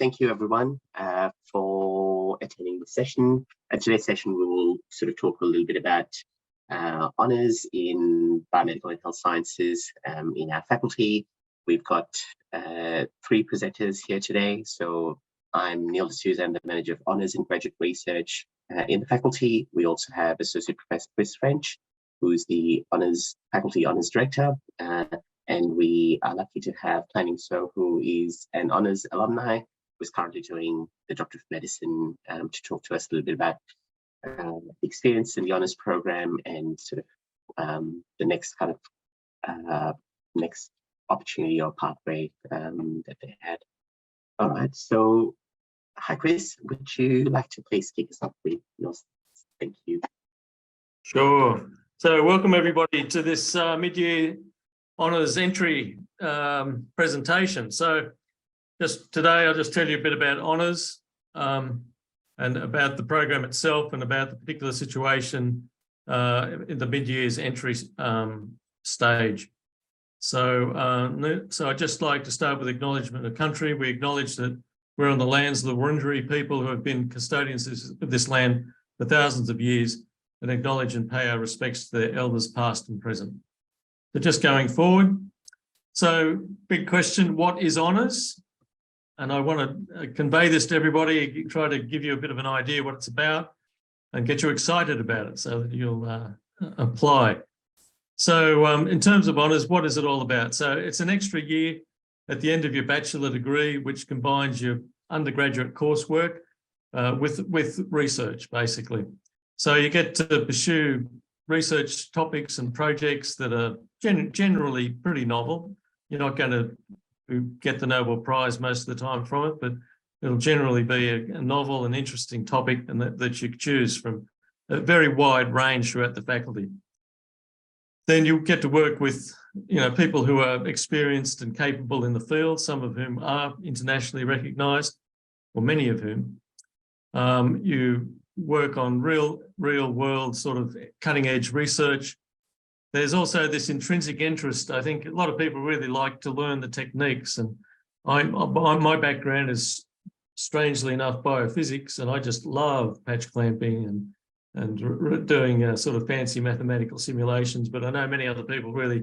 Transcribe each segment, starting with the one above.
thank you everyone for attending the session. At today's session, we will sort of talk a little bit about honours in biomedical and health sciences in our faculty. We've got 3 presenters here today. So I'm Neil D'Souza, I'm the Manager of Honours in Graduate Research in the faculty. We also have Associate Professor Chris French, who's the Faculty Honours Director. And we are lucky to have Planning So, who is an honours alumni, who's currently doing the Doctor of Medicine, to talk to us a little bit about the experience in the honours program and sort of the next kind of next opportunity or pathway that they had. All right, so hi Chris, would you like to please kick us off with yours? Thank you. Sure. So welcome everybody to this mid-year honours entry presentation. So just today I'll just tell you a bit about honours and about the program itself and about the particular situation in the mid-year's entry stage. So I'd just like to start with acknowledgement of country. We acknowledge that we're on the lands of the Wurundjeri people who have been custodians of this land for thousands of years, and acknowledge and pay our respects to their elders past and present. So just going forward, so big question, what is honours? And I want to convey this to everybody, try to give you a bit of an idea what it's about and get you excited about it so that you'll apply. So in terms of honours, what is it all about? So it's an extra year at the end of your bachelor degree, which combines your undergraduate coursework with research, basically. So you get to pursue research topics and projects that are generally pretty novel. You're not going to get the Nobel Prize most of the time from it, but it'll generally be a novel and interesting topic and that you choose from a very wide range throughout the faculty. Then you'll get to work with people who are experienced and capable in the field, some of whom are internationally recognised, or many of whom. You work on real world sort of cutting edge research. There's also this intrinsic interest. I think a lot of people really like to learn the techniques, and my background is strangely enough biophysics, and I just love patch clamping and doing sort of fancy mathematical simulations. But I know many other people really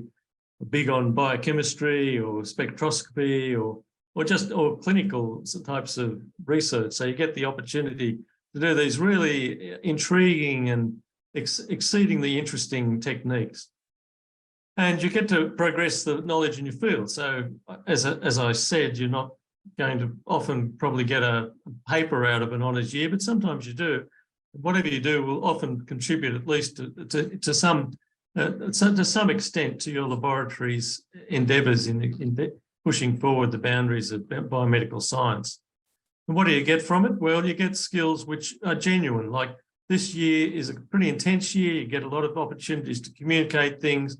are big on biochemistry or spectroscopy or clinical types of research. So you get the opportunity to do these really intriguing and exceedingly interesting techniques. And you get to progress the knowledge in your field. So as I said, you're not going to often probably get a paper out of an honours year, but sometimes you do. Whatever you do will often contribute at least to some extent to your laboratory's endeavours in pushing forward the boundaries of biomedical science. And what do you get from it? Well, you get skills which are genuine. Like this year is a pretty intense year. You get a lot of opportunities to communicate things.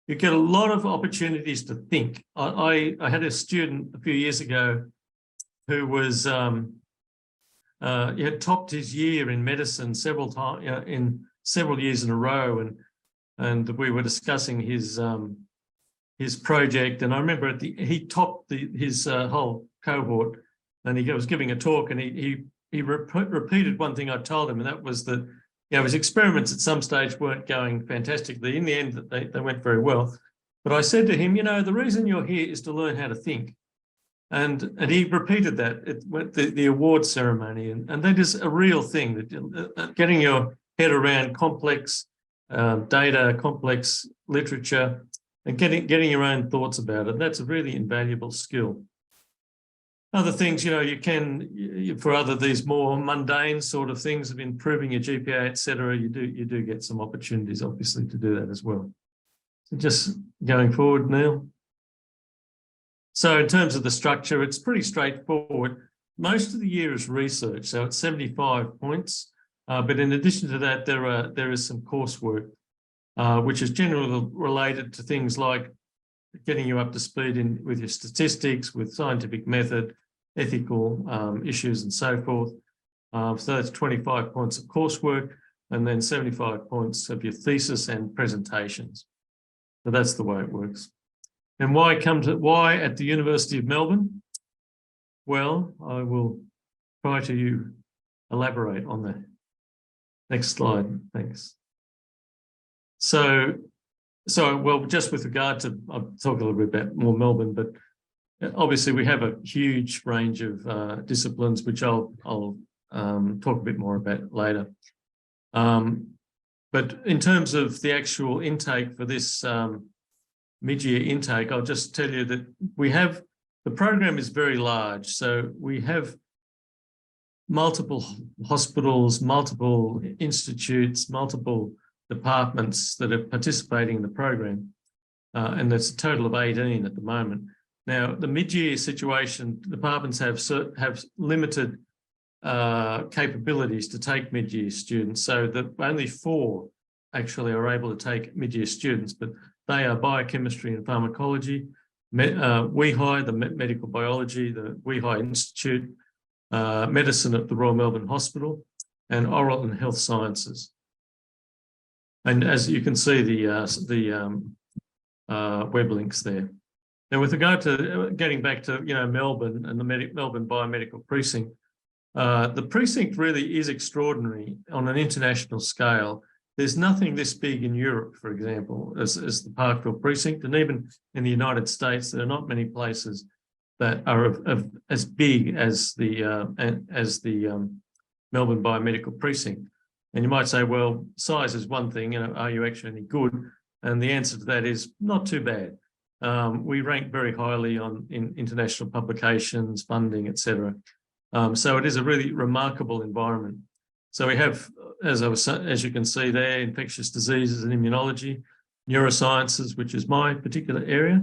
You get a lot of opportunities to think. I had a student a few years ago who was he had topped his year in medicine several times, in several years in a row, and we were discussing his project. And I remember he topped his whole cohort. And he was giving a talk, and he repeated one thing I told him, and that was that his experiments at some stage weren't going fantastically. In the end, they went very well. But I said to him, the reason you're here is to learn how to think. And he repeated that at the award ceremony, and that is a real thing. That getting your head around complex data, complex literature, and getting your own thoughts about it. That's a really invaluable skill. Other things, you can, for these more mundane sort of things of improving your GPA, etc., you do get some opportunities, obviously, to do that as well. So just going forward, Neil. So in terms of the structure, it's pretty straightforward. Most of the year is research, so it's 75 points. But in addition to that, there is some coursework, which is generally related to things like getting you up to speed with your statistics, with scientific method, ethical issues, and so forth. So that's 25 points of coursework, and then 75 points of your thesis and presentations. So that's the way it works. And why at the University of Melbourne? well. I will try to elaborate on that. Next slide, thanks. So well, just with regard to, I'll talk a little bit about more Melbourne, but obviously we have a huge range of disciplines, which I'll talk a bit more about later. But in terms of the actual intake for this mid-year intake, I'll just tell you that the program is very large. So we have multiple hospitals, multiple institutes, multiple departments that are participating in the program. And that's a total of 18 at the moment. Now, the mid-year situation, departments have limited capabilities to take mid-year students. So that only 4 actually are able to take mid-year students, but they are biochemistry and pharmacology, WEHI, the medical biology, the WEHI Institute, medicine at the Royal Melbourne Hospital, and oral and health sciences. And as you can see, the web links there. Now, with regard to getting back to Melbourne and the Melbourne Biomedical Precinct, the precinct really is extraordinary on an international scale. There's nothing this big in Europe, for example, as the Parkville Precinct, and even in the United States, there are not many places that are as big as the Melbourne Biomedical Precinct. And you might say, well, size is one thing, are you actually any good? And the answer to that is not too bad. We rank very highly in international publications, funding, etc. So it is a really remarkable environment. So we have, as you can see there, infectious diseases and immunology, neurosciences, which is my particular area,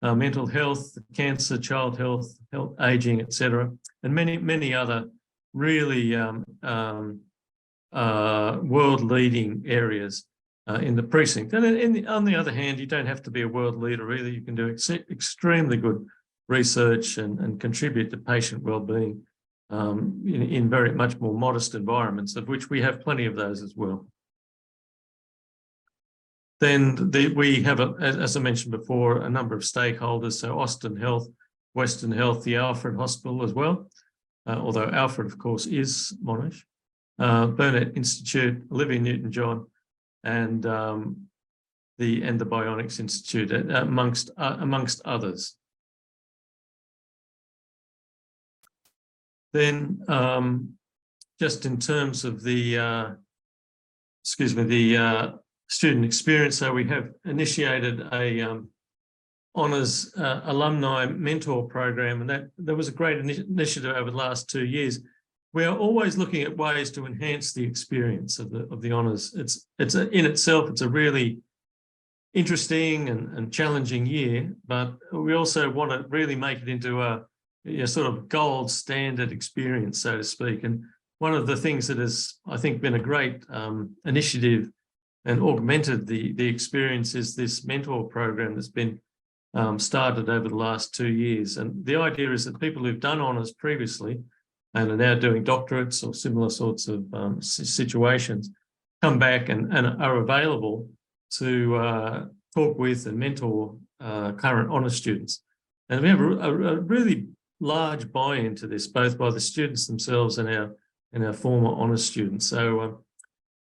mental health, cancer, child health, aging, etc., and many other really world-leading areas in the precinct. And on the other hand, you don't have to be a world leader either. You can do extremely good research and contribute to patient well-being in very much more modest environments, of which we have plenty of those as well. Then we have, as I mentioned before, a number of stakeholders. So Austin Health, Western Health, the Alfred Hospital as well, although Alfred, of course, is Monash, Burnett Institute, Olivia Newton-John, and the Bionics Institute, amongst others. Then, just in terms of the student experience, so we have initiated a honours alumni mentor program, and that was a great initiative over the last 2 years. We are always looking at ways to enhance the experience of the honours. In itself, it's a really interesting and challenging year, but we also want to really make it into a sort of gold standard experience, so to speak. And one of the things that has, I think, been a great initiative and augmented the experience is this mentor program that's been started over the last 2 years. And the idea is that people who've done honours previously and are now doing doctorates or similar sorts of situations come back and are available to talk with and mentor current honours students. And we have a really large buy-in to this, both by the students themselves and our former honours students. So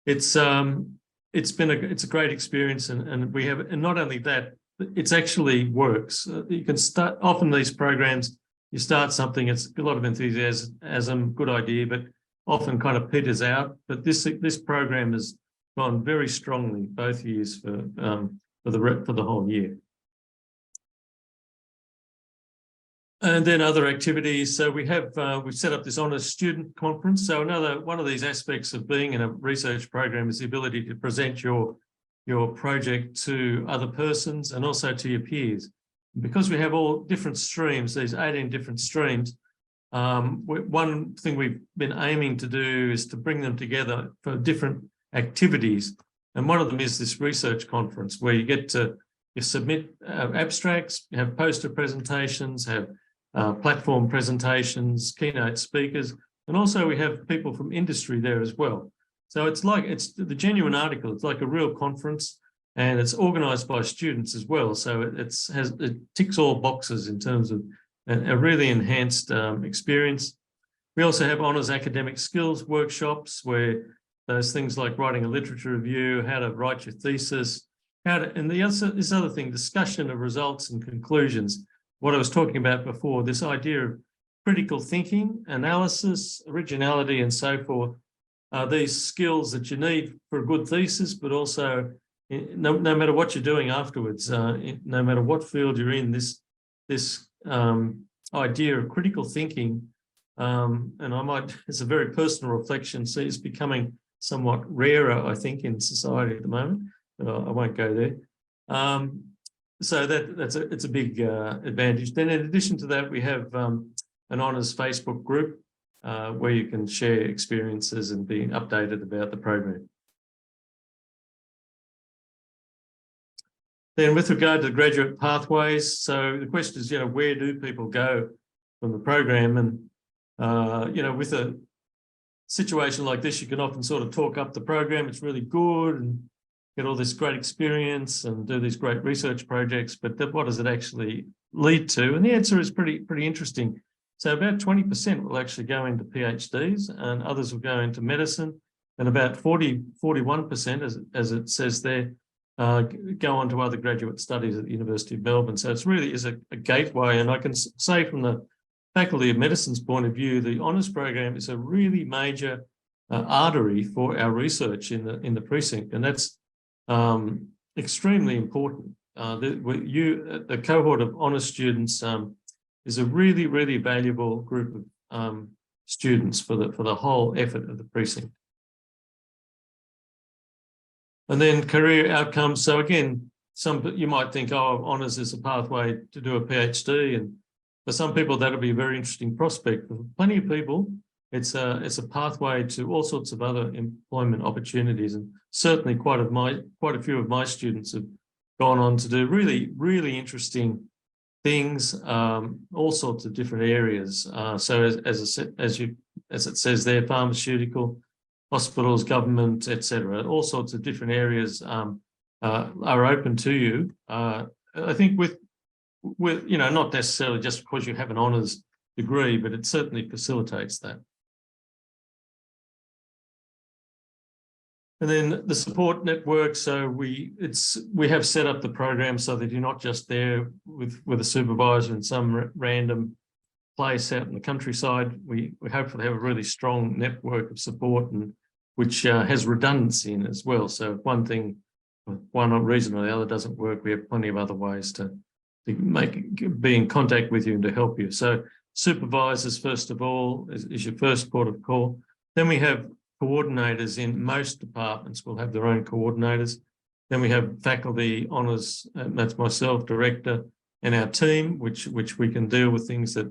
it's a great experience, and we have, and not only that, it actually works. You can start, often these programs, you start something, it's a lot of enthusiasm, good idea, but often kind of peters out. But this program has gone very strongly both years for the whole year. And then other activities. So we've set up this honours student conference. So one of these aspects of being in a research program is the ability to present your project to other persons and also to your peers. Because we have all different streams, these 18 different streams, one thing we've been aiming to do is to bring them together for different activities. And one of them is this research conference where you submit abstracts, have poster presentations, have platform presentations, keynote speakers, and also we have people from industry there as well. So it's the genuine article. It's like a real conference, and it's organised by students as well. So it ticks all boxes in terms of a really enhanced experience. We also have honours academic skills workshops where those things like writing a literature review, how to write your thesis, and this other thing, discussion of results and conclusions. What I was talking about before, this idea of critical thinking, analysis, originality, and so forth, these skills that you need for a good thesis, but also no matter what you're doing afterwards, no matter what field you're in, this idea of critical thinking, and it's a very personal reflection, see, it's becoming somewhat rarer, I think, in society at the moment, but I won't go there. So it's a big advantage. Then in addition to that, we have an honours Facebook group where you can share experiences and be updated about the program. Then with regard to the graduate pathways, so the question is, where do people go from the program? And, with a situation like this, you can often sort of talk up the program. It's really good and get all this great experience and do these great research projects, but what does it actually lead to? And the answer is pretty interesting. So about 20% will actually go into PhDs and others will go into medicine, and about 41%, as it says there, go on to other graduate studies at the University of Melbourne. So it's really is a gateway, and I can say from the Faculty of Medicine's point of view, the honours program is a really major artery for our research in the precinct, and that's extremely important. The cohort of honours students is a really valuable group of students for the whole effort of the precinct. And then career outcomes. So again, you might think, oh, honours is a pathway to do a PhD, and for some people that'll be a very interesting prospect. For plenty of people, it's a pathway to all sorts of other employment opportunities, and certainly quite a few of my students have gone on to do really interesting things, all sorts of different areas. So as it says there, pharmaceutical, hospitals, government, etc. All sorts of different areas are open to you. I think with not necessarily just because you have an honours degree, but it certainly facilitates that. And then the support network. So we have set up the program so that you're not just there with a supervisor in some random place out in the countryside. We hopefully have a really strong network of support, and which has redundancy in it as well. So if one reason or the other doesn't work, we have plenty of other ways to be in contact with you and to help you. So supervisors, first of all, is your first port of call. Then we have coordinators in most departments will have their own coordinators. Then we have faculty honours, that's myself, director, and our team, which we can deal with things that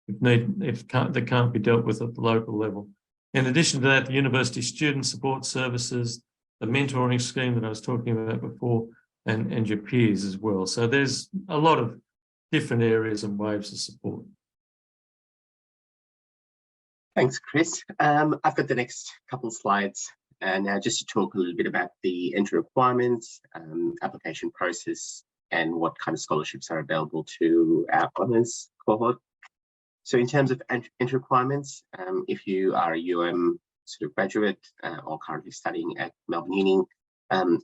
that can't be dealt with at the local level. In addition to that, the university student support services, the mentoring scheme that I was talking about before, and your peers as well. So there's a lot of different areas and waves of support. Thanks, Chris. I've got the next couple of slides now just to talk a little bit about the entry requirements, application process, and what kind of scholarships are available to our honours cohort. So in terms of entry requirements, if you are a UM sort of graduate or currently studying at Melbourne Uni,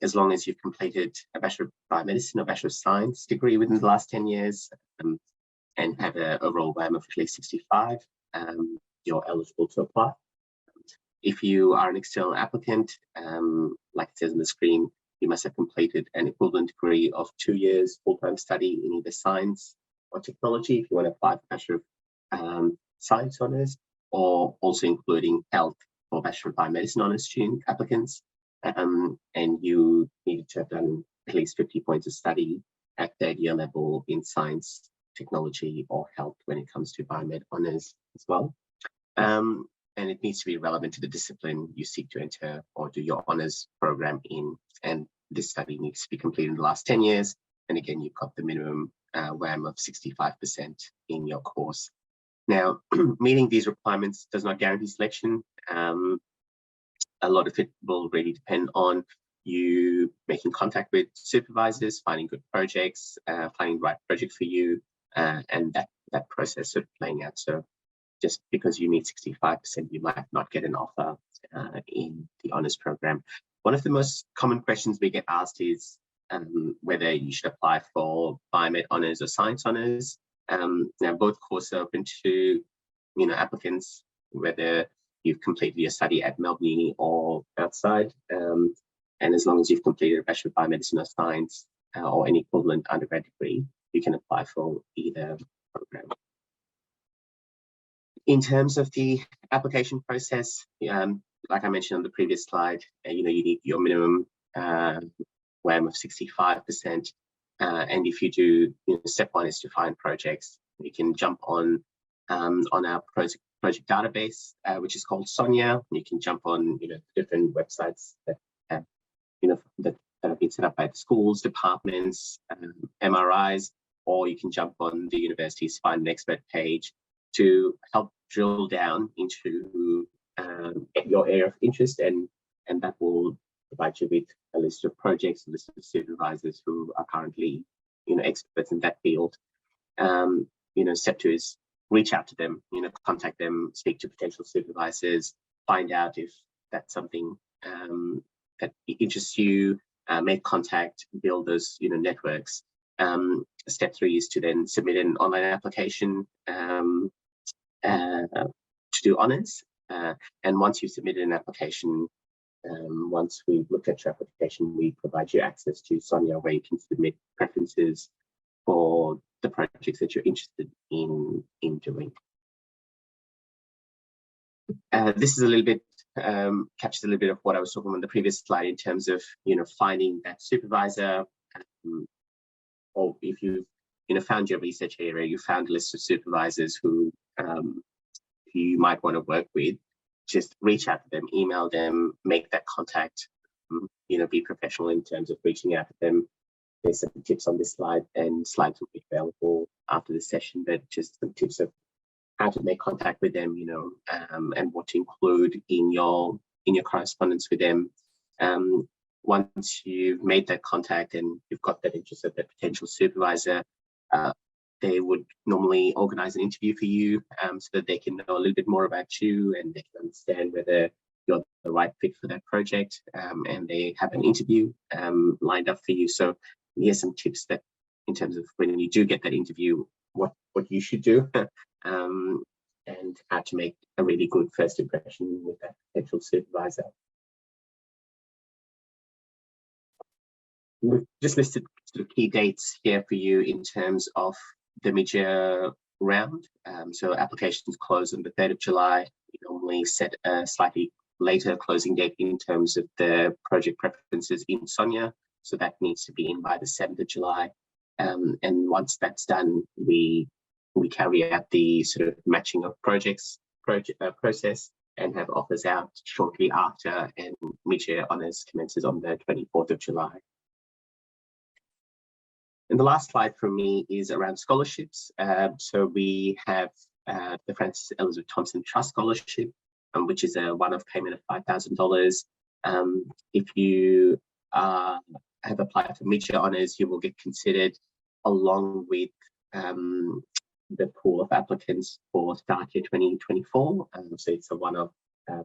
as long as you've completed a Bachelor of Biomedicine or Bachelor of Science degree within the last 10 years and have an overall WAM of at least 65, you're eligible to apply. If you are an external applicant, like it says on the screen, you must have completed an equivalent degree of 2 years full-time study in either science or technology if you want to apply for Bachelor of Science honours, or also including health or Bachelor of Biomedicine honours student applicants. And you needed to have done at least 50 points of study at third year level in science, technology, or health when it comes to biomed honours as well. And it needs to be relevant to the discipline you seek to enter or do your honours program in. And this study needs to be completed in the last 10 years. And again, you've got the minimum WAM of 65% in your course. Now, meeting these requirements does not guarantee selection. A lot of it will really depend on you making contact with supervisors, finding good projects, finding the right project for you, and that that process sort of playing out. So just because you meet 65%, you might not get an offer in the honours program. One of the most common questions we get asked is whether you should apply for biomed honours or science honours. Now, both courses are open to applicants, whether you've completed your study at Melbourne Uni or outside, and as long as you've completed a Bachelor of Biomedicine or Science or any equivalent undergrad degree, you can apply for either program. In terms of the application process, like I mentioned on the previous slide, you need your minimum WAM of 65%, and if you do, step one is to find projects. You can jump on our project database, which is called Sonia. You can jump on different websites that have that have been set up by the schools, departments, MRIs, or you can jump on the university's Find an Expert page to help drill down into your area of interest, and that will provide you with a list of projects, a list of supervisors who are currently experts in that field. Step two is reach out to them, contact them, speak to potential supervisors, find out if that's something that interests you, make contact, build those networks. Step three is to then submit an online application to do honours, and once you submit an application, once we look at your application, we provide you access to Sonia, where you can submit preferences for the projects that you're interested in doing. This is a little bit captures a little bit of what I was talking about on the previous slide in terms of finding that supervisor, or if you found your research area, you found a list of supervisors who you might want to work with. Just reach out to them, email them, make that contact. Be professional in terms of reaching out to them. There's some tips on this slide, and slides will be available after the session, but just some tips of how to make contact with them, and what to include in your correspondence with them. Once you've made that contact and you've got that interest of that potential supervisor, they would normally organize an interview for you, so that they can know a little bit more about you and they can understand whether you're the right fit for that project, and they have an interview lined up for you. So here's some tips that in terms of when you do get that interview, what you should do, and how to make a really good first impression with that potential supervisor. We've just listed sort of key dates here for you in terms of the mid-year round. So applications close on the 3rd of July. We normally set a slightly later closing date in terms of the project preferences in Sonia. So that needs to be in by the 7th of July. And once that's done, we carry out the sort of matching of projects process and have offers out shortly after, and mid-year honours commences on the 24th of July. And the last slide from me is around scholarships. So we have the Frances Elizabeth Thompson Trust Scholarship, which is a one-off payment of $5,000. If you have applied for mid-year honours, you will get considered along with the pool of applicants for start year 2024. So it's a one-off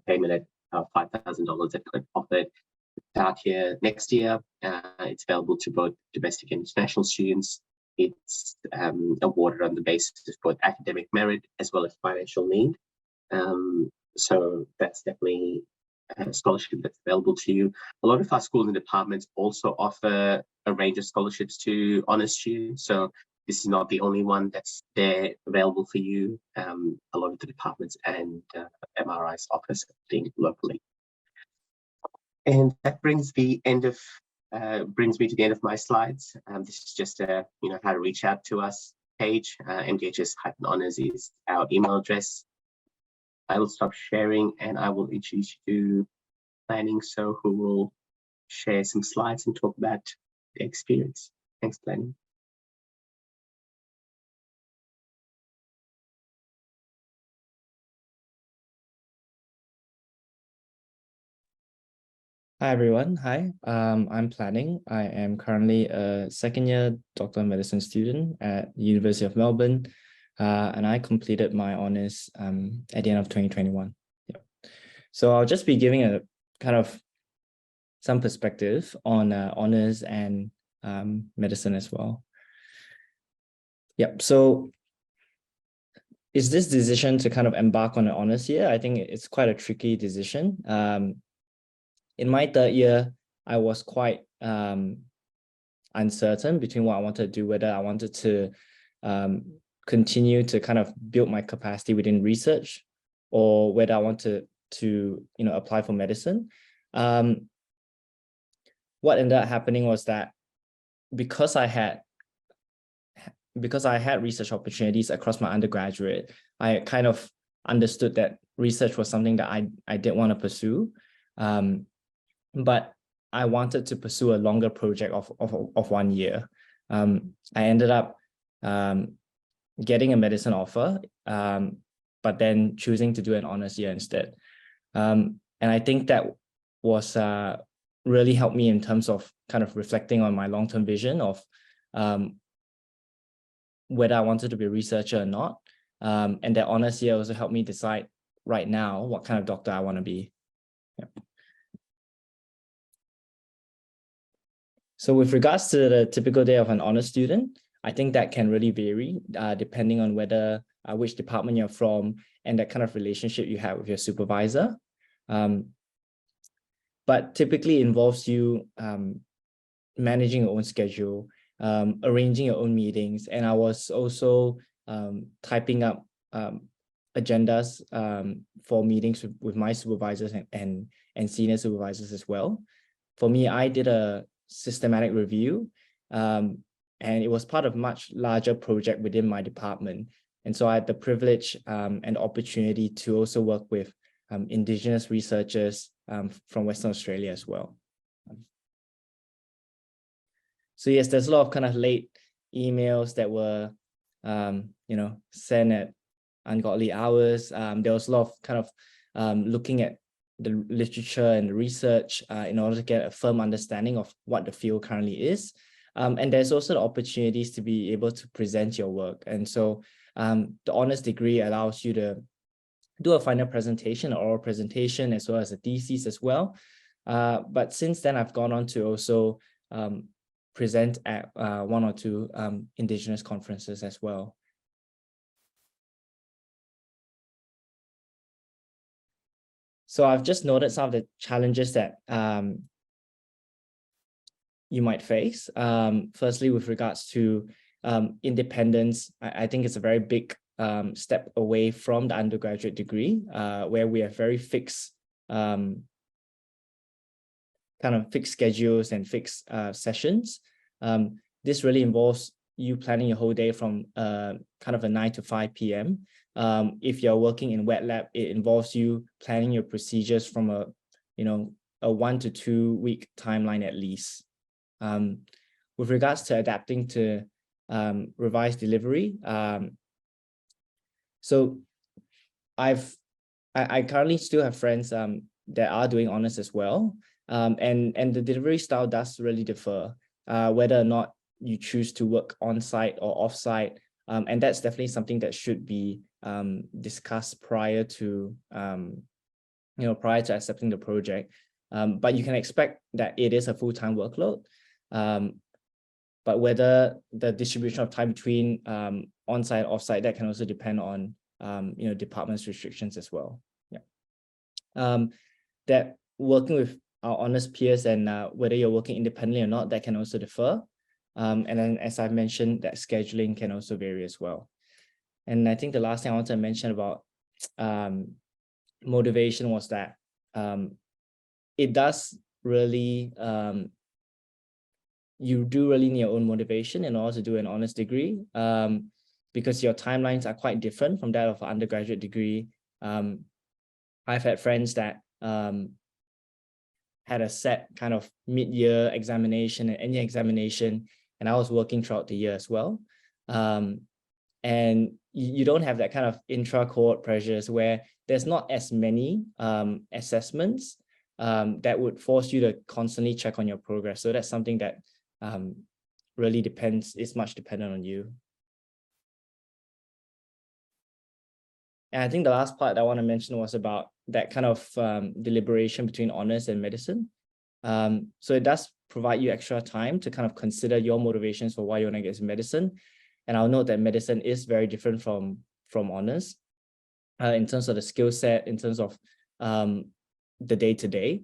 payment at $5,000 that offered start year next year. It's available to both domestic and international students. It's awarded on the basis of both academic merit as well as financial need. So that's definitely a scholarship that's available to you. A lot of our schools and departments also offer a range of scholarships to honours students. So this is not the only one that's there available for you. A lot of the departments and MRIs offer something locally. And that brings me to the end of my slides. This is just a how to reach out to us page. MDHS-honours is our email address. I will stop sharing and I will introduce you to Planning, so who will share some slides and talk about the experience. Thanks, Planning. Hi everyone. Hi, I'm Planning. I am currently a second-year Doctor of Medicine student at University of Melbourne. and I completed my honors at the end of 2021. Yeah. So I'll just be giving a kind of some perspective on honors and medicine as well. Yep. So is this decision to kind of embark on an honors year? I think it's quite a tricky decision. In my third year, I was quite uncertain between what I wanted to do, whether I wanted to continue to kind of build my capacity within research, or whether I wanted to apply for medicine. What ended up happening was that because I had research opportunities across my undergraduate, I kind of understood that research was something that I did want to pursue. But I wanted to pursue a longer project of 1 year. I ended up getting a medicine offer, but then choosing to do an honors year instead. And I think that was really helped me in terms of kind of reflecting on my long-term vision of whether I wanted to be a researcher or not. And that honors year also helped me decide right now what kind of doctor I want to be. Yeah. So with regards to the typical day of an honors student, I think that can really vary depending on whether which department you're from and that kind of relationship you have with your supervisor. But typically involves you managing your own schedule, arranging your own meetings. And I was also typing up agendas for meetings with my supervisors and senior supervisors as well. For me, I did a systematic review, and it was part of a much larger project within my department. And so I had the privilege and opportunity to also work with Indigenous researchers from Western Australia as well. So yes, there's a lot of kind of late emails that were, sent at ungodly hours. There was a lot of kind of looking at the literature and the research in order to get a firm understanding of what the field currently is. And there's also the opportunities to be able to present your work. And so the honors degree allows you to do a final presentation, an oral presentation, as well as a thesis as well. But since then, I've gone on to also present at 1 or 2 Indigenous conferences as well. So I've just noted some of the challenges that you might face. Firstly, with regards to independence, I think it's a very big step away from the undergraduate degree, where we have very fixed kind of fixed schedules and fixed sessions. This really involves you planning your whole day from kind of a 9 to 5 p.m. If you're working in wet lab, it involves you planning your procedures from a 1 to 2 week timeline at least. With regards to adapting to revised delivery, so I currently still have friends that are doing honors as well, and the delivery style does really differ, whether or not you choose to work on site or off site, and that's definitely something that should be discussed prior to accepting the project. But you can expect that it is a full-time workload. But whether the distribution of time between on-site, off-site, that can also depend on department's restrictions as well. Yeah. That working with our honors peers and whether you're working independently or not, that can also differ. And then, as I've mentioned, that scheduling can also vary as well. And I think the last thing I want to mention about motivation was that it does really, you do really need your own motivation in order to do an honors degree, because your timelines are quite different from that of an undergraduate degree. I've had friends that had a set kind of mid-year examination and end-year examination, and I was working throughout the year as well. And you don't have that kind of intra-cohort pressures where there's not as many assessments that would force you to constantly check on your progress. So that's something that really depends, is much dependent on you. And I think the last part that I want to mention was about that kind of deliberation between honors and medicine. So it does provide you extra time to kind of consider your motivations for why you want to get into medicine. And I'll note that medicine is very different from honors in terms of the skill set, in terms of the day-to-day.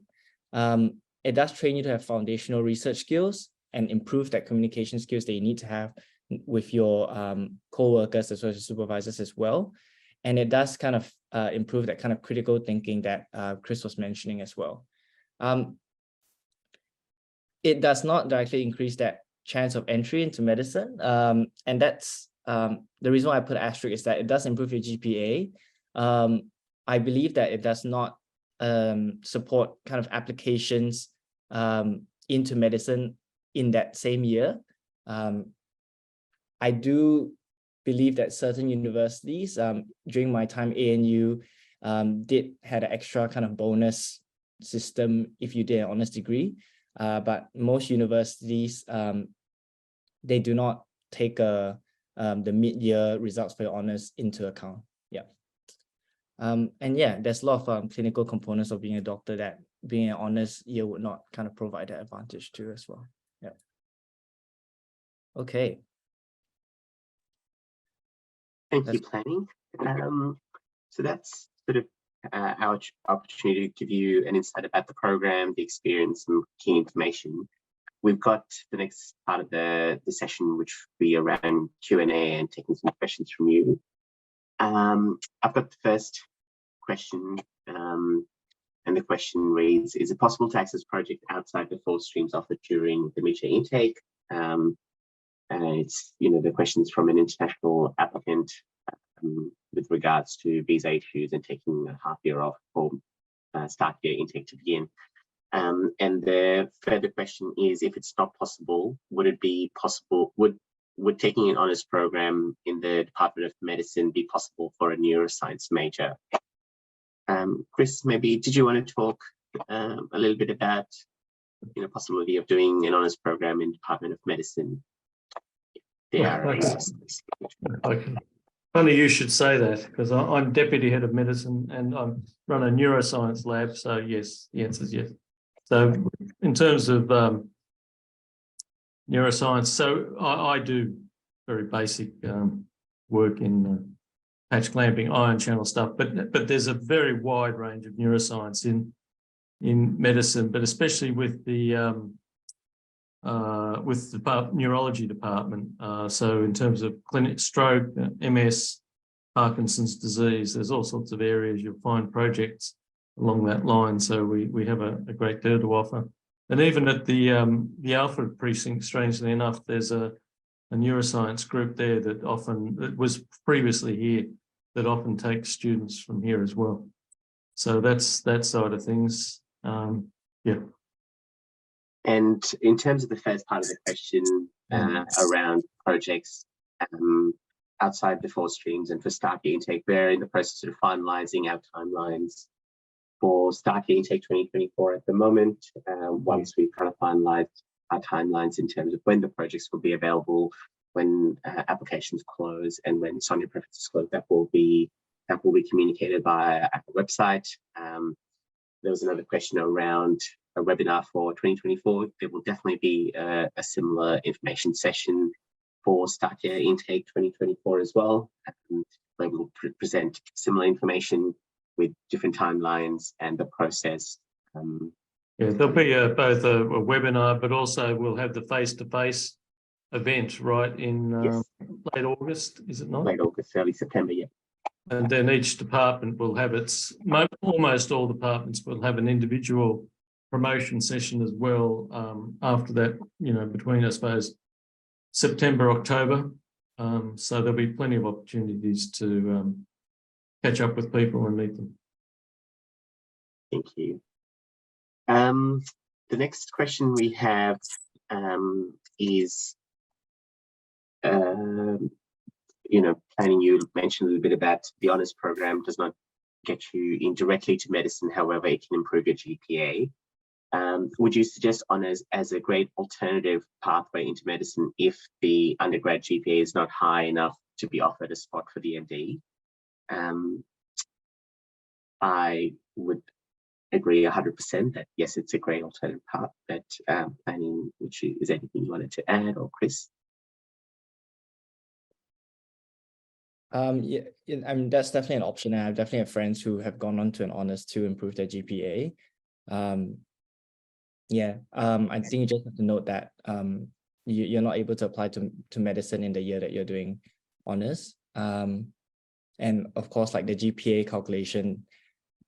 It does train you to have foundational research skills and improve that communication skills that you need to have with your co-workers as well as supervisors as well. And it does kind of improve that kind of critical thinking that Chris was mentioning as well. It does not directly increase that chance of entry into medicine. And that's the reason why I put asterisk is that it does improve your GPA. I believe that it does not support kind of applications into medicine in that same year. I do believe that certain universities during my time ANU did had an extra kind of bonus system if you did an honors degree, but most universities they do not take the mid-year results for your honors into account. Yeah. And yeah, there's a lot of clinical components of being a doctor that being an honors year would not kind of provide that advantage to as well. Yeah. Okay. Thank you, Planning. So that's sort of our opportunity to give you an insight about the program, the experience, and key information. We've got the next part of the session, which will be around Q&A and taking some questions from you. I've got the first question, and the question reads, is it possible to access project outside the 4 streams offered during the mid-year intake? And it's, the questions from an international applicant with regards to visa issues and taking a half year off for start year intake to begin. And the further question is, if it's not possible, would it be possible, would taking an honours program in the Department of Medicine be possible for a neuroscience major? Chris, maybe did you want to talk a little bit about possibility of doing an honours program in Department of Medicine? Funny you should say that, because I'm deputy head of medicine and I run a neuroscience lab. So yes, the answer is yes. So in terms of neuroscience, so I do very basic work in patch clamping, ion channel stuff, but there's a very wide range of neuroscience in medicine, but especially with the neurology department. So in terms of clinic stroke, MS, Parkinson's disease, there's all sorts of areas you'll find projects along that line. So we have a great deal to offer. And even at the Alfred Precinct, strangely enough, there's a neuroscience group there that was previously here, that often takes students from here as well. So that's that side of things. Yeah. And in terms of the first part of the question around projects outside the 4 streams and for start year intake, we're in the process of finalising our timelines for start year intake 2024 at the moment. Once we've kind of finalised our timelines in terms of when the projects will be available, when applications close, and when Sonia preferences close, that will be communicated via our website. There was another question around a webinar for 2024. There will definitely be a similar information session for start year intake 2024 as well, where we'll present similar information with different timelines and the process. Yeah, there'll be both a webinar, but also we'll have the face-to-face event right in Yes. Late August, is it not? Late August, early September, yeah. And then each department will have almost all departments will have an individual promotion session as well after that, between, I suppose, September, October. So there'll be plenty of opportunities to catch up with people and meet them. Thank you. The next question we have is, Planning, you mentioned a little bit about the honours program does not get you in directly to medicine, however, it can improve your GPA. Would you suggest honours as a great alternative pathway into medicine if the undergrad GPA is not high enough to be offered a spot for the MD? I would agree 100% that yes, it's a great alternative path that planning, which is anything you wanted to add, or Chris? Yeah, I mean, that's definitely an option. And I definitely have friends who have gone on to an honors to improve their GPA. I think you just have to note that you're not able to apply to medicine in the year that you're doing honors. And of course, like the GPA calculation,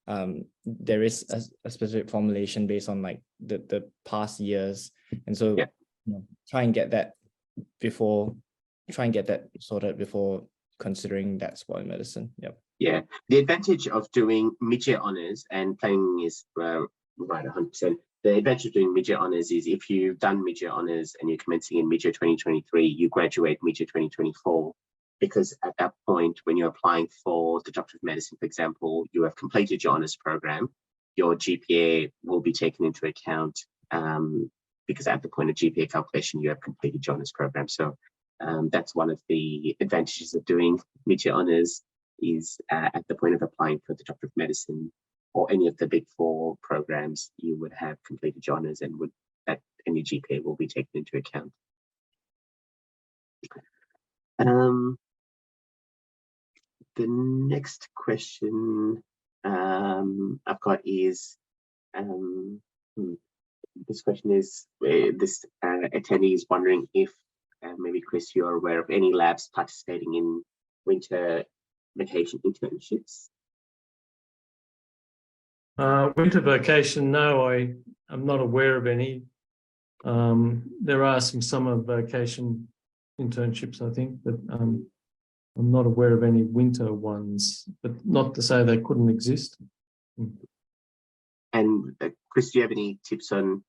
there is a specific formulation based on like the past years. And so try and get that sorted before considering that sport in medicine. Yeah, the advantage of doing mid-year honors, and planning is right 100%. The advantage of doing mid-year honors is if you've done mid-year honors and you're commencing in mid-year 2023, you graduate mid-year 2024, because at that point, when you're applying for the Doctor of Medicine, for example, you have completed your honors program, your GPA will be taken into account because at the point of GPA calculation, you have completed your honors program. So that's one of the advantages of doing mid-year honors, is at the point of applying for the Doctor of Medicine or any of the big 4 programs, you would have completed your honors, and your GPA will be taken into account. The next question I've got is, this question is, this attendee is wondering if maybe Chris, you're aware of any labs participating in winter vacation internships? Winter vacation, no, I'm not aware of any. There are some summer vacation internships, I think, but I'm not aware of any winter ones, but not to say they couldn't exist. And Chris, do you have any tips on,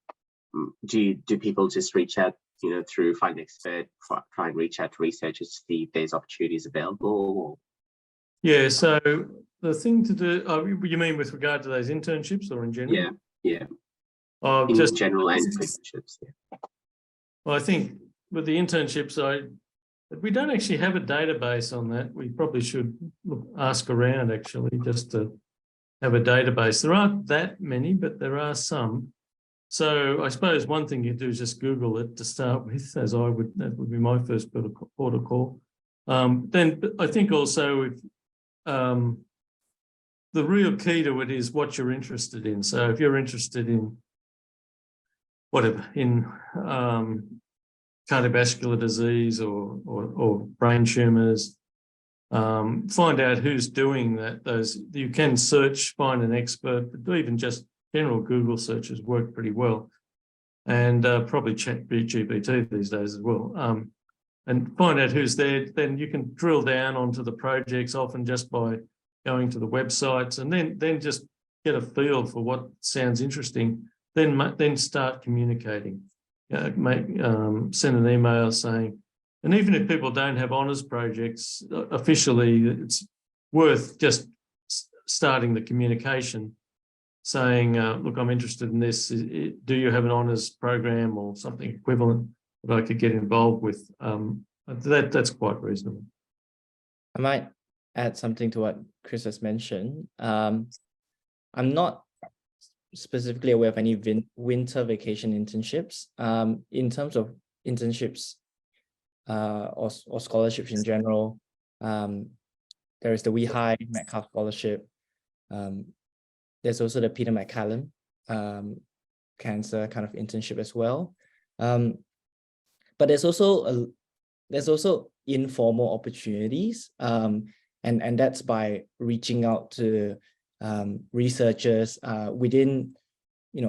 do people just reach out, through Find Expert, try and reach out to researchers to see if there's opportunities available? Yeah, so the thing to do, you mean with regard to those internships or in general? Yeah. In just general and internships. Yeah. Well, I think with the internships, we don't actually have a database on that. We probably should ask around, actually, just to have a database. There aren't that many, but there are some. So I suppose one thing you do is just Google it to start with, as that would be my first port of call. Then I think also if, the real key to it is what you're interested in. So if you're interested in cardiovascular disease or brain tumors, find out who's doing that. You can search, find an expert, but even just general Google searches work pretty well, and probably ChatGPT these days as well. And find out who's there. Then you can drill down onto the projects, often just by going to the websites, and then just get a feel for what sounds interesting. Then start communicating. Send an email saying, and even if people don't have honours projects officially, it's worth just starting the communication, saying, look, I'm interested in this. Do you have an honours program or something equivalent that I could get involved with? That's quite reasonable. I might add something to what Chris has mentioned. I'm not specifically aware of any winter vacation internships. In terms of internships or scholarships in general, there is the WeHi Metcalf Scholarship. There's also the Peter MacCallum cancer kind of internship as well. But there's also informal opportunities, and that's by reaching out to researchers within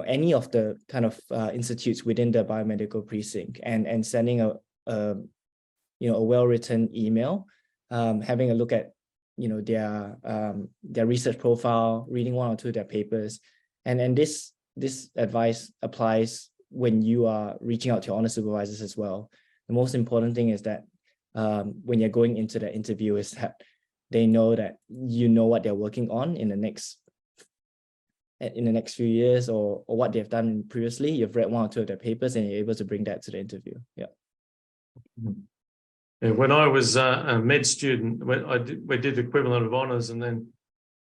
any of the kind of institutes within the biomedical precinct, and sending a well-written email, having a look at their research profile, reading 1 or 2 of their papers, and this advice applies when you are reaching out to your honor supervisors as well. The most important thing is that when you're going into the interview is that they know that you know what they're working on in the next few years, or what they've done previously. You've read 1 or 2 of their papers and you're able to bring that to the interview. Yeah. When I was a med student, we did equivalent of honours, and then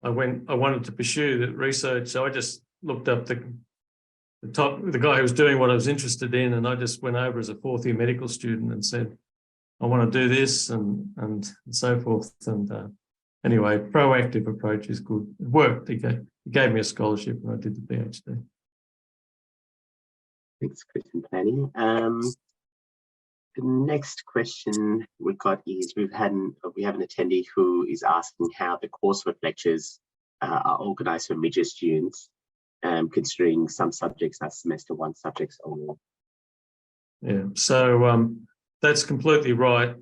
I wanted to pursue the research. So I just looked up the guy who was doing what I was interested in, and I just went over as a fourth year medical student and said, I want to do this and so forth. And anyway, proactive approach is good. It worked. He gave me a scholarship when I did the PhD. Thanks, Chris and Penny. The next question we've got is we have an attendee who is asking how the coursework lectures are organised for mid-year students, considering some subjects are semester one subjects only. Yeah, so that's completely right.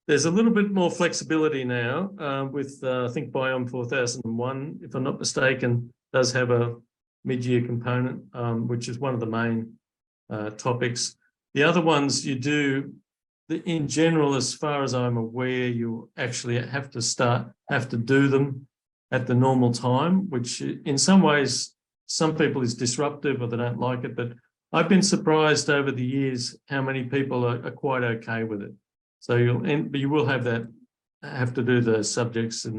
There's a little bit more flexibility now with I think Biome 4001, if I'm not mistaken, does have a mid-year component, which is one of the main topics. The other ones you do, in general, as far as I'm aware, you actually have to do them at the normal time, which in some ways, some people is disruptive or they don't like it, but I've been surprised over the years how many people are quite okay with it. So you will have to do the subjects in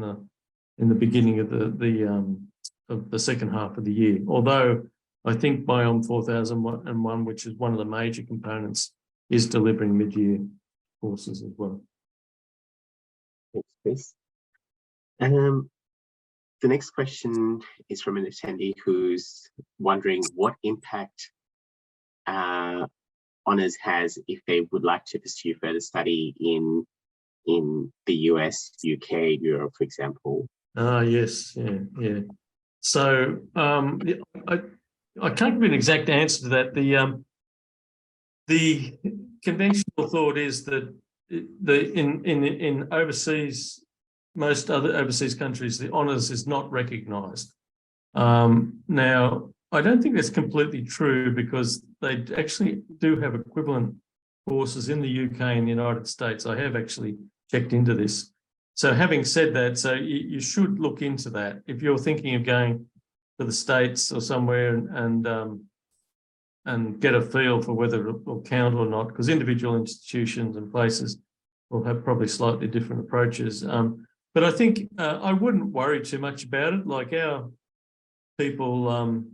the beginning of the second half of the year. Although I think Biome 4001, which is one of the major components, is delivering mid-year courses as well. Thanks, Chris. The next question is from an attendee who's wondering what impact honours has if they would like to pursue further study in the US, UK, Europe, for example. Yes, yeah. So I can't give an exact answer to that. The conventional thought is that in overseas, most other overseas countries, the honours is not recognised. Now, I don't think that's completely true because they actually do have equivalent courses in the UK and the United States. I have actually checked into this. So having said that, so you should look into that. If you're thinking of going to the States or somewhere and get a feel for whether it will count or not, because individual institutions and places will have probably slightly different approaches. But I think I wouldn't worry too much about it. Like our people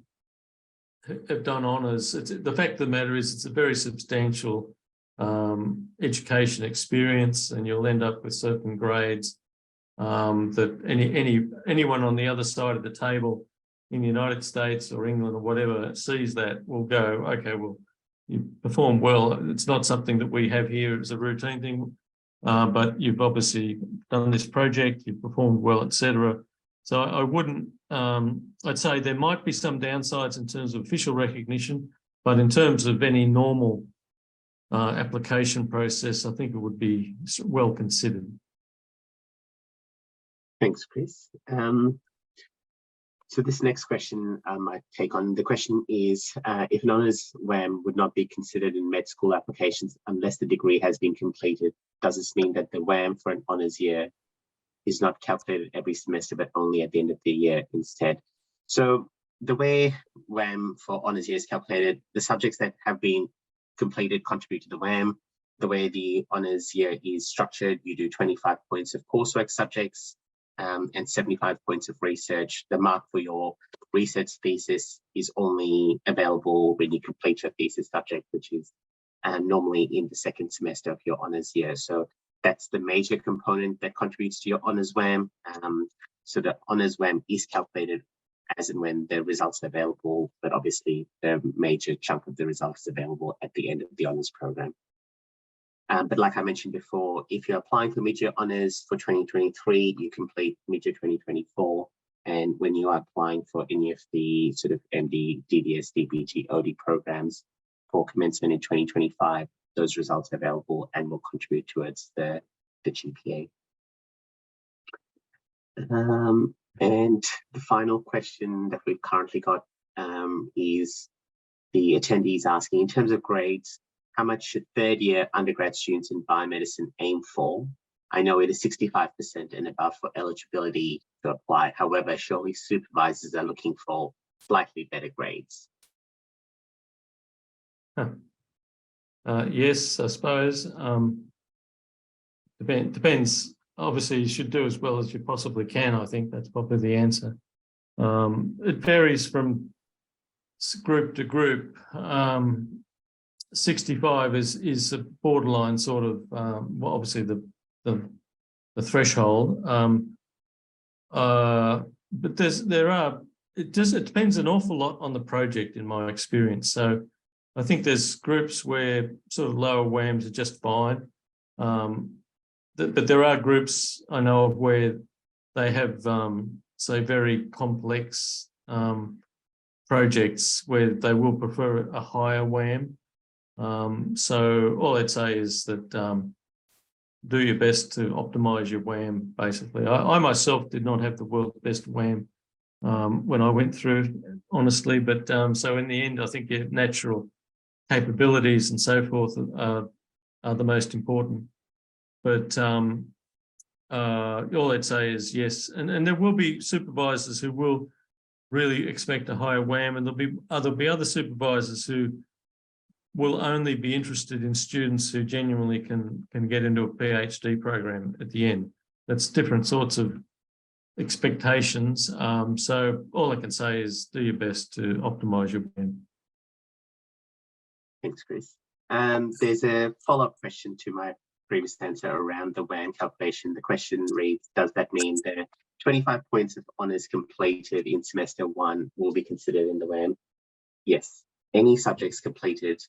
have done honours. The fact of the matter is it's a very substantial education experience, and you'll end up with certain grades that anyone on the other side of the table in the United States or England or whatever sees that will go, okay, well, you perform well. It's not something that we have here as a routine thing, but you've obviously done this project, you've performed well, etc. So I wouldn't, I'd say there might be some downsides in terms of official recognition, but in terms of any normal application process, I think it would be well considered. Thanks, Chris. So this next question I might take on. The question is, if an honours WAM would not be considered in med school applications unless the degree has been completed, does this mean that the WAM for an honours year is not calculated every semester, but only at the end of the year instead? So the way WAM for honours year is calculated, the subjects that have been completed contribute to the WAM. The way the honours year is structured, you do 25 points of coursework subjects, and 75 points of research. The mark for your research thesis is only available when you complete your thesis subject, which is normally in the second semester of your honours year. So that's the major component that contributes to your honours WAM. So the honours WAM is calculated as and when the results are available, but obviously the major chunk of the results is available at the end of the honours program. But like I mentioned before, if you're applying for mid-year honours for 2023, you complete mid-year 2024. And when you are applying for any of the sort of MD, DDS, DBT, OD programs for commencement in 2025, those results are available and will contribute towards the GPA. And the final question that we've currently got is the attendees asking, in terms of grades, how much should third-year undergrad students in biomedicine aim for? I know it is 65% and above for eligibility to apply. However, surely supervisors are looking for slightly better grades. Yes, I suppose. Depends obviously you should do as well as you possibly can. I think that's probably the answer. It varies from group to group. 65 is a borderline sort of, well, obviously the threshold. But it depends an awful lot on the project in my experience. So I think there's groups where sort of lower WAMs are just fine. But there are groups I know of where they have, say, very complex projects where they will prefer a higher WAM. So all I'd say is that do your best to optimize your WAM, basically. I myself did not have the world's best WAM when I went through, honestly, but so in the end, I think your natural capabilities and so forth are the most important. But all I'd say is yes, and there will be supervisors who will really expect a higher WAM, and there'll be other supervisors who will only be interested in students who genuinely can get into a PhD program at the end. That's different sorts of expectations. So all I can say is do your best to optimize your WAM. Thanks, Chris. There's a follow-up question to my previous answer around the WAM calculation. The question reads, does that mean that 25 points of honours completed in semester 1 will be considered in the WAM? Yes, any subjects completed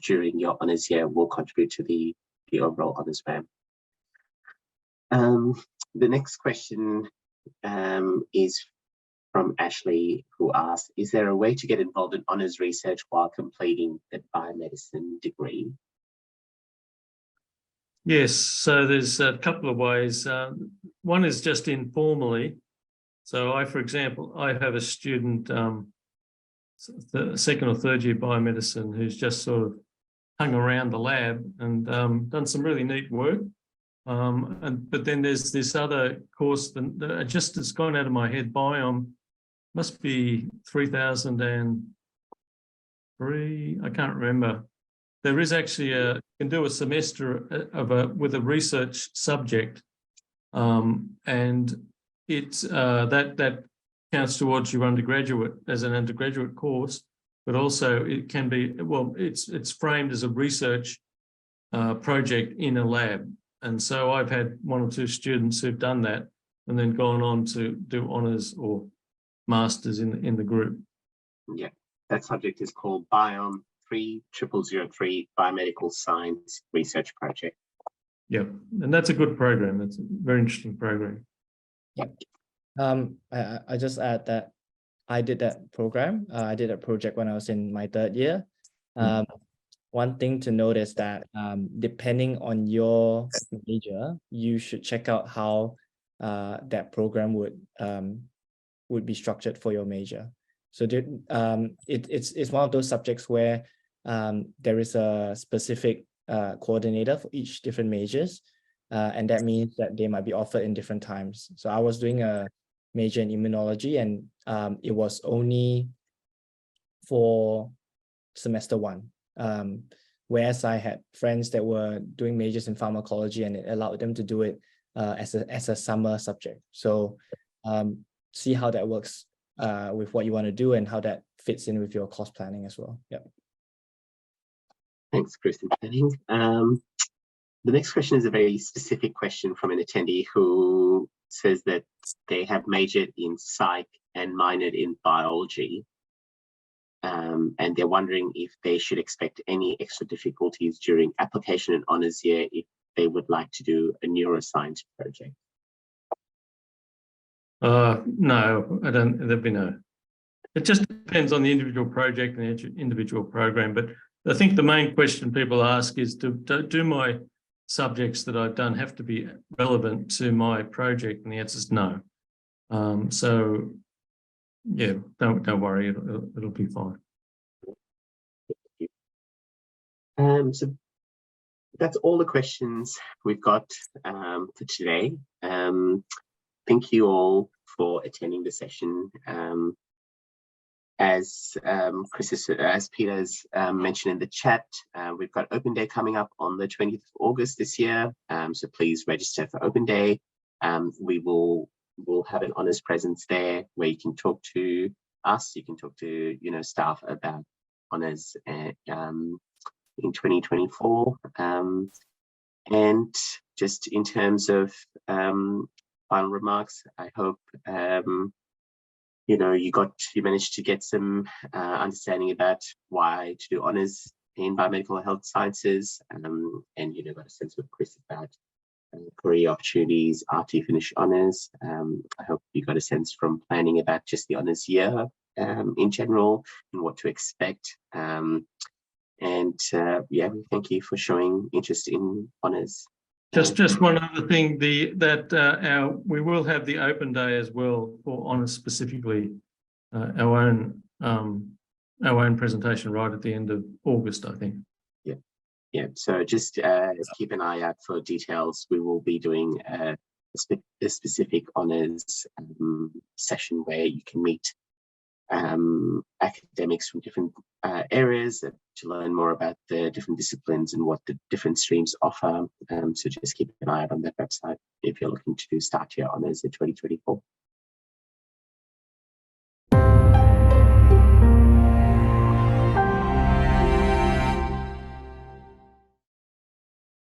during your honours year will contribute to the overall honours WAM. The next question is from Ashley, who asks, is there a way to get involved in honours research while completing the biomedicine degree? Yes, so there's a couple of ways. One is just informally. So for example, I have a student, the second or third year biomedicine, who's just sort of hung around the lab and done some really neat work. But then there's this other course that just has gone out of my head. Biome must be 3003. I can't remember. There is actually you can do a semester with a research subject, and it's that counts towards your undergraduate as an undergraduate course, but also it can be, well, it's framed as a research project in a lab. And so I've had 1 or 2 students who've done that and then gone on to do honours or masters in the group. Yeah, that subject is called Biome 3003 Biomedical Science Research Project. Yep, and that's a good program. It's a very interesting program. Yep. I just add that I did that program. I did a project when I was in my 3rd year. One thing to note is that depending on your major, you should check out how that program would be structured for your major. So it's one of those subjects where there is a specific coordinator for each different majors, and that means that they might be offered in different times. So I was doing a major in immunology, and it was only for semester 1. Whereas I had friends that were doing majors in pharmacology, and it allowed them to do it as a summer subject. So see how that works with what you want to do and how that fits in with your course planning as well. Yep. Thanks, Chris and Channing. The next question is a very specific question from an attendee who says that they have majored in psych and minored in biology. And they're wondering if they should expect any extra difficulties during application and honours year if they would like to do a neuroscience project. No, I don't. There'd be no. It just depends on the individual project and the individual program. But I think the main question people ask is, do my subjects that I've done have to be relevant to my project? And the answer is no. So yeah, don't worry, it'll be fine. So that's all the questions we've got for today. Thank you all for attending the session. as Peter's mentioned in the chat, we've got Open Day coming up on the 20th of August this year. So please register for Open Day. We'll have an honours presence there where you can talk to us, you can talk to staff about honours in 2024. And just in terms of final remarks, I hope you managed to get some understanding about why to do honours in biomedical health sciences, and got a sense of Chris about career opportunities after you finish honours. I hope you got a sense from planning about just the honours year in general and what to expect. We thank you for showing interest in honours. Just one other thing, we will have the Open Day as well for honours specifically, our own presentation right at the end of August, I think. Yeah, so just keep an eye out for details. We will be doing a specific honours session where you can meet academics from different areas to learn more about the different disciplines and what the different streams offer. So just keep an eye out on that website if you're looking to start your honours in 2024.